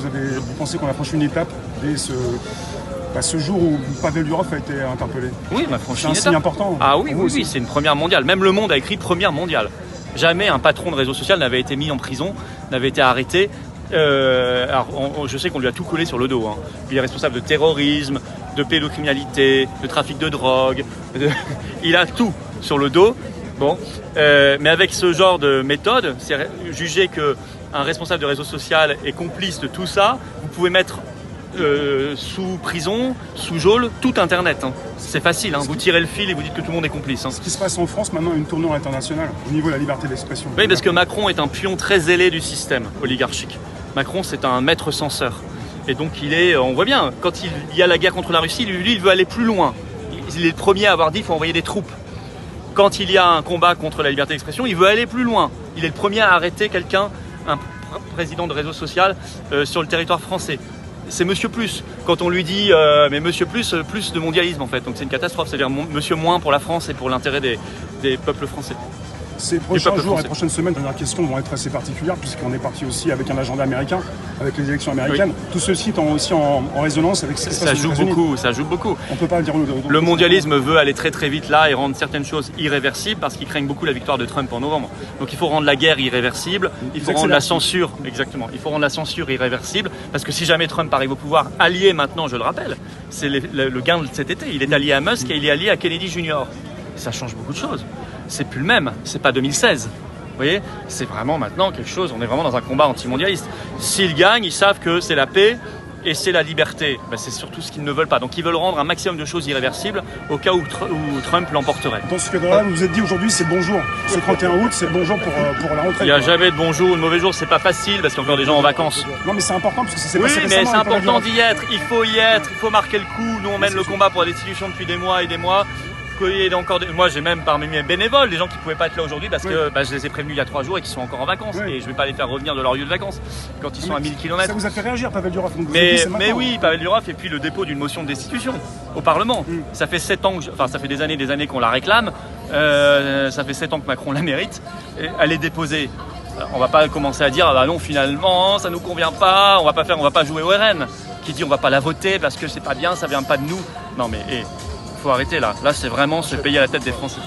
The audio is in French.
Vous pensez qu'on a franchi une étape dès ce jour où Pavel Durov a été interpellé? Oui, on a franchi C'est une un signe étape. important. Ah oui, oui, c'est une première mondiale. Même Le Monde a écrit première mondiale. Jamais un patron de réseau social n'avait été mis en prison, n'avait été arrêté. Je sais qu'on lui a tout collé sur le dos. Hein. Il est responsable de terrorisme, de pédocriminalité, de trafic de drogue. Il a tout sur le dos. Bon, mais avec ce genre de méthode, c'est juger qu'un responsable de réseau social est complice de tout ça, vous pouvez mettre sous prison, sous geôle, tout Internet. Hein. C'est facile, hein. Vous tirez le fil et vous dites que tout le monde est complice. Hein. Ce qui se passe en France maintenant, une tournure internationale au niveau de la liberté d'expression. Oui, parce que Macron est un pion très zélé du système oligarchique. Macron, c'est un maître censeur. Et donc, on voit bien, quand il y a la guerre contre la Russie, lui, il veut aller plus loin. Il est le premier à avoir dit qu'il faut envoyer des troupes. Quand il y a un combat contre la liberté d'expression, il veut aller plus loin. Il est le premier à arrêter quelqu'un, un président de réseau social, sur le territoire français. C'est Monsieur Plus. Quand on lui dit mais Monsieur Plus, plus de mondialisme en fait. Donc c'est une catastrophe, c'est-à-dire Monsieur Moins pour la France et pour l'intérêt des peuples français. Ces prochains jours et prochaines semaines, les dernières questions vont être assez particulières puisqu'on est parti aussi avec un agenda américain, avec les élections américaines. Oui. Tout ceci est aussi en résonance avec ce qui se passe aux États-Unis. Ça joue beaucoup. On peut pas dire le mondialisme veut aller très très vite là et rendre certaines choses irréversibles parce qu'ils craignent beaucoup la victoire de Trump en novembre. Donc il faut rendre la guerre irréversible, il faut rendre la censure, exactement, il faut rendre la censure irréversible parce que si jamais Trump arrive au pouvoir, allié maintenant, je le rappelle, c'est le gain de cet été, il est allié à Musk et il est allié à Kennedy Jr. Ça change beaucoup de choses. C'est plus le même, c'est pas 2016. Vous voyez, c'est vraiment maintenant quelque chose, on est vraiment dans un combat antimondialiste. S'ils gagnent, ils savent que c'est la paix et c'est la liberté. Ben, c'est surtout ce qu'ils ne veulent pas. Donc ils veulent rendre un maximum de choses irréversibles au cas où Trump l'emporterait. Dans ce cadre-là, vous vous êtes dit aujourd'hui c'est le bon jour. Ce 31 août, c'est le bon jour pour la rentrée. Il n'y a jamais de bon jour ou de mauvais jour, c'est pas facile parce qu'il y a encore des gens en vacances. Non mais c'est important parce que ça s'est passé récemment. Oui, mais c'est important d'y être, il faut y être, il faut marquer le coup. Nous on mène le combat pour la destitution depuis des mois et des mois. Moi j'ai même parmi mes bénévoles des gens qui ne pouvaient pas être là aujourd'hui parce que je les ai prévenus il y a 3 jours et qui sont encore en vacances et je ne vais pas les faire revenir de leur lieu de vacances quand ils sont à 1000 km. Ça vous a fait réagir Pavel Durov? Mais oui, Pavel Durov et puis le dépôt d'une motion de destitution au Parlement. Ça fait 7 ans, ça fait des années qu'on la réclame, ça fait 7 ans que Macron la mérite. Elle est déposée. Alors, on va pas commencer à dire ah bah non finalement ça nous convient pas, on va pas jouer au RN qui dit on va pas la voter parce que c'est pas bien, ça vient pas de nous. Non mais faut arrêter là. Là, c'est vraiment se payer à la tête des Français.